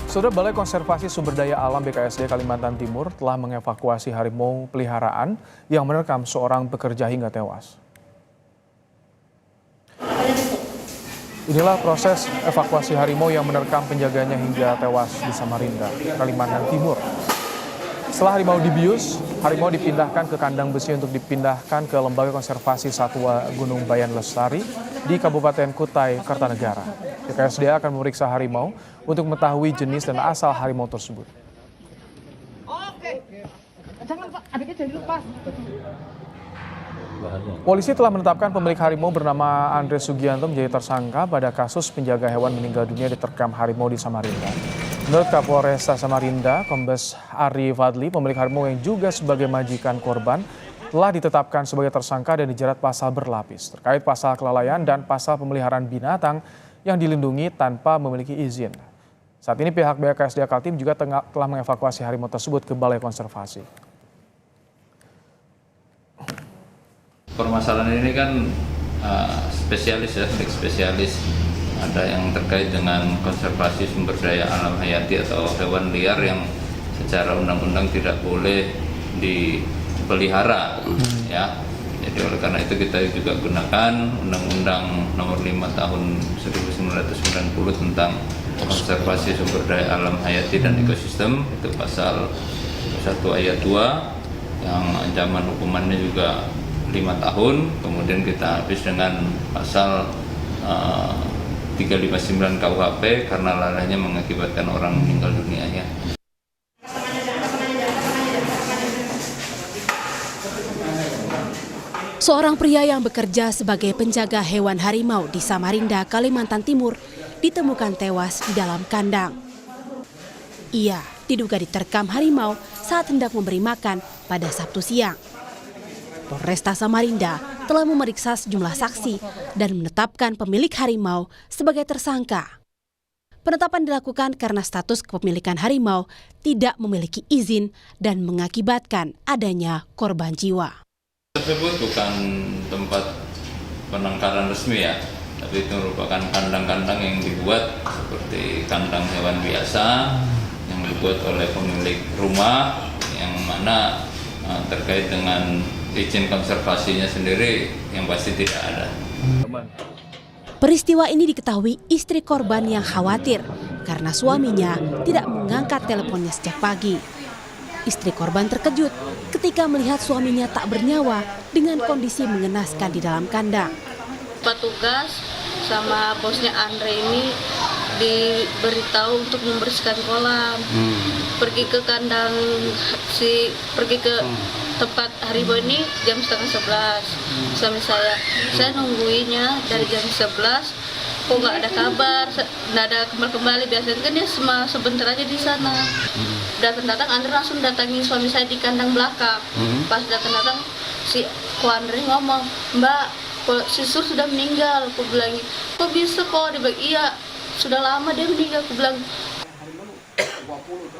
Saudara, Balai Konservasi Sumber Daya Alam BKSD Kalimantan Timur telah mengevakuasi harimau peliharaan yang menerkam seorang pekerja hingga tewas. Inilah proses evakuasi harimau yang menerkam penjaganya hingga tewas di Samarinda, Kalimantan Timur. Setelah harimau dibius, harimau dipindahkan ke kandang besi untuk dipindahkan ke Lembaga Konservasi Satwa Gunung Bayan Lestari di Kabupaten Kutai Kartanegara. BKSDA akan memeriksa harimau untuk mengetahui jenis dan asal harimau tersebut. Polisi telah menetapkan pemilik harimau bernama Andre Sugianto menjadi tersangka pada kasus penjaga hewan meninggal dunia diterkam harimau di Samarinda. Menurut Kapolresta Samarinda, Kombes Ari Fadli, pemilik harimau yang juga sebagai majikan korban, telah ditetapkan sebagai tersangka dan dijerat pasal berlapis terkait pasal kelalaian dan pasal pemeliharaan binatang yang dilindungi tanpa memiliki izin. Saat ini pihak BKSDA Kaltim juga telah mengevakuasi harimau tersebut ke Balai Konservasi. Permasalahan ini kan spesialis ya, spesialis. Ada yang terkait dengan konservasi sumber daya alam hayati atau hewan liar yang secara undang-undang tidak boleh dipelihara, ya. Jadi oleh karena itu kita juga gunakan Undang-Undang Nomor 5 Tahun 1990 tentang konservasi sumber daya alam hayati dan ekosistem, itu pasal 1 ayat 2 yang ancaman hukumannya juga 5 tahun. Kemudian kita habis dengan pasal 359 KUHP karena lalainya mengakibatkan orang meninggal dunia, ya. Seorang pria yang bekerja sebagai penjaga hewan harimau di Samarinda, Kalimantan Timur, ditemukan tewas di dalam kandang. Ia diduga diterkam harimau saat hendak memberi makan pada Sabtu siang. Polresta Samarinda telah memeriksa sejumlah saksi dan menetapkan pemilik harimau sebagai tersangka. Penetapan dilakukan karena status kepemilikan harimau tidak memiliki izin dan mengakibatkan adanya korban jiwa. Tersebut bukan tempat penangkaran resmi, ya, tapi itu merupakan kandang-kandang yang dibuat seperti kandang hewan biasa yang dibuat oleh pemilik rumah, yang mana terkait dengan izin konservasinya sendiri yang pasti tidak ada. Peristiwa ini diketahui istri korban yang khawatir karena suaminya tidak mengangkat teleponnya sejak pagi. Istri korban terkejut ketika melihat suaminya tak bernyawa dengan kondisi mengenaskan di dalam kandang. Petugas sama bosnya Andre ini diberitahu untuk membersihkan kolam. Pergi ke kandang pergi ke tempat harimau ini jam 10:30. Suami saya nungguinnya dari jam 11. Kok nggak ada kabar, nggak ada kembali. Biasanya kan dia sebentar aja di sana. Datang Andre langsung datangi suami saya di kandang belakang. Pas datang si Andre ngomong, "Mbak, si Sur sudah meninggal." Aku bilang, "Kok bisa kok?" Dia bilang, "Iya, sudah lama dia meninggal." Aku bilang.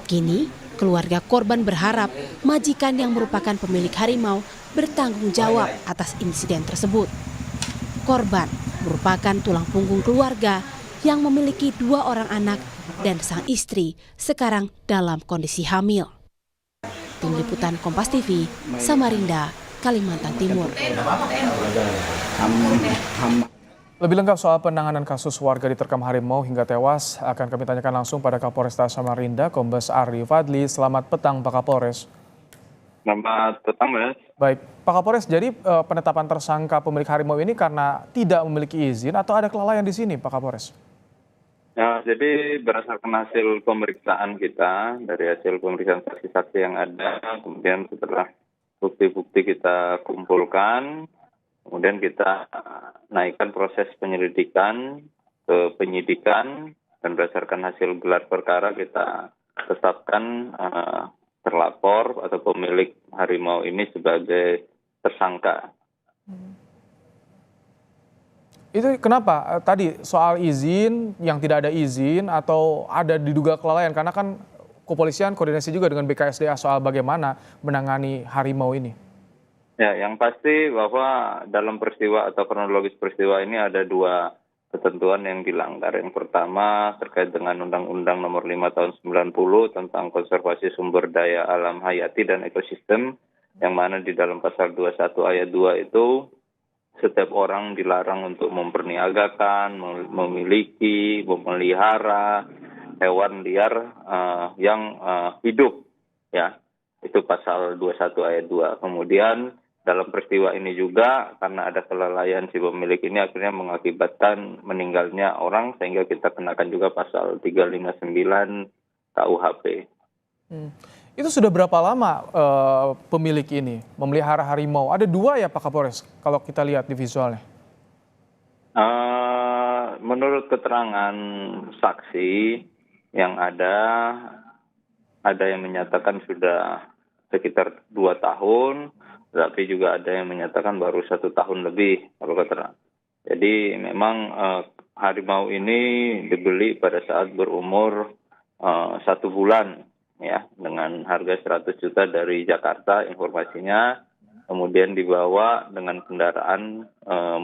Kini, keluarga korban berharap majikan yang merupakan pemilik harimau bertanggung jawab atas insiden tersebut. Korban merupakan tulang punggung keluarga yang memiliki 2 orang anak dan sang istri sekarang dalam kondisi hamil. Tim Liputan Kompas TV, Samarinda, Kalimantan Timur. Lebih lengkap soal penanganan kasus warga diterkam harimau hingga tewas akan kami tanyakan langsung pada Kapolresta Samarinda, Kombes Ari Fadli. Selamat petang, Pak Kapolres. Selamat petang, Mas. Baik, Pak Kapolres, jadi penetapan tersangka pemilik harimau ini karena tidak memiliki izin atau ada kelalaian di sini, Pak Kapolres? Ya, jadi berdasarkan hasil pemeriksaan kita, dari hasil pemeriksaan saksi-saksi yang ada, kemudian setelah bukti-bukti kita kumpulkan, kemudian kita naikkan proses penyelidikan ke penyidikan, dan berdasarkan hasil gelar perkara kita tetapkan terlapor atau pemilik harimau ini sebagai tersangka. Itu kenapa tadi soal izin, yang tidak ada izin atau ada diduga kelalaian? Karena kan kepolisian koordinasi juga dengan BKSDA soal bagaimana menangani harimau ini. Ya, yang pasti bahwa dalam peristiwa atau kronologis peristiwa ini ada 2 ketentuan yang dilanggar. Yang pertama terkait dengan Undang-Undang Nomor 5 Tahun 90 tentang konservasi sumber daya alam hayati dan ekosistem, yang mana di dalam pasal 21 ayat 2 itu setiap orang dilarang untuk memperniagakan, memiliki, memelihara hewan liar yang hidup, ya. Itu pasal 21 ayat 2. Kemudian dalam peristiwa ini juga karena ada kelalaian si pemilik ini akhirnya mengakibatkan meninggalnya orang, sehingga kita kenakan juga pasal 359 KUHP. Itu sudah berapa lama pemilik ini memelihara harimau? Ada 2 ya Pak Kapolres kalau kita lihat di visualnya. Menurut keterangan saksi yang ada yang menyatakan sudah sekitar 2 tahun, tapi juga ada yang menyatakan baru 1 tahun lebih kalau keterangan. Jadi memang harimau ini dibeli pada saat berumur 1 bulan, ya, dengan harga 100 juta dari Jakarta informasinya, kemudian dibawa dengan kendaraan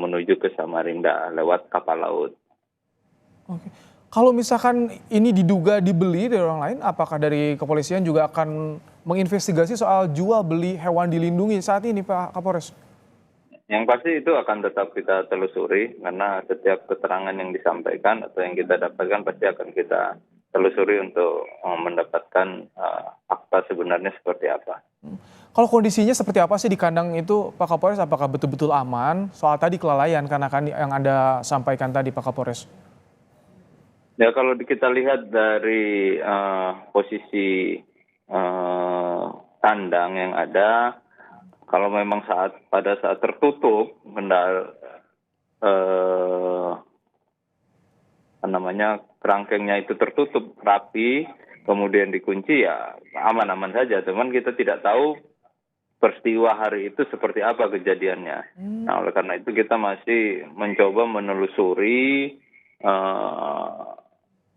menuju ke Samarinda lewat kapal laut. Oke. Kalau misalkan ini diduga dibeli dari orang lain, apakah dari kepolisian juga akan menginvestigasi soal jual beli hewan dilindungi saat ini Pak Kapolres? Yang pasti itu akan tetap kita telusuri, karena setiap keterangan yang disampaikan atau yang kita dapatkan pasti akan kita telusuri untuk mendapatkan fakta sebenarnya seperti apa. Kalau kondisinya seperti apa sih di kandang itu Pak Kapolres? Apakah betul-betul aman? Soal tadi kelalaian karena kan yang Anda sampaikan tadi Pak Kapolres. Ya, kalau kita lihat dari posisi kandang yang ada, kalau memang pada saat tertutup, kerangkengnya itu tertutup rapi, kemudian dikunci, ya aman-aman saja. Cuman kita tidak tahu peristiwa hari itu seperti apa kejadiannya. Nah, oleh karena itu kita masih mencoba menelusuri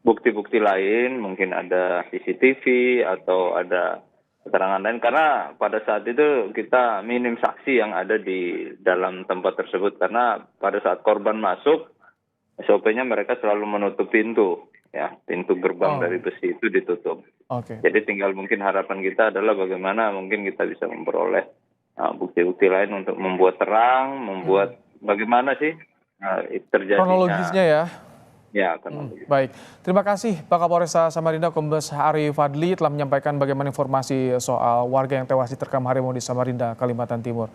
bukti-bukti lain, mungkin ada CCTV atau ada keterangan lain, karena pada saat itu kita minim saksi yang ada di dalam tempat tersebut, karena pada saat korban masuk, SOP-nya mereka selalu menutup pintu, ya, pintu gerbang dari besi itu ditutup. Jadi tinggal mungkin harapan kita adalah bagaimana mungkin kita bisa memperoleh bukti-bukti lain untuk membuat terang, membuat bagaimana sih terjadinya. Kronologisnya ya. Ya, baik. Terima kasih Pak Kapolresta Samarinda Kombes Ari Fadli telah menyampaikan bagaimana informasi soal warga yang tewas diterkam harimau di Samarinda, Kalimantan Timur.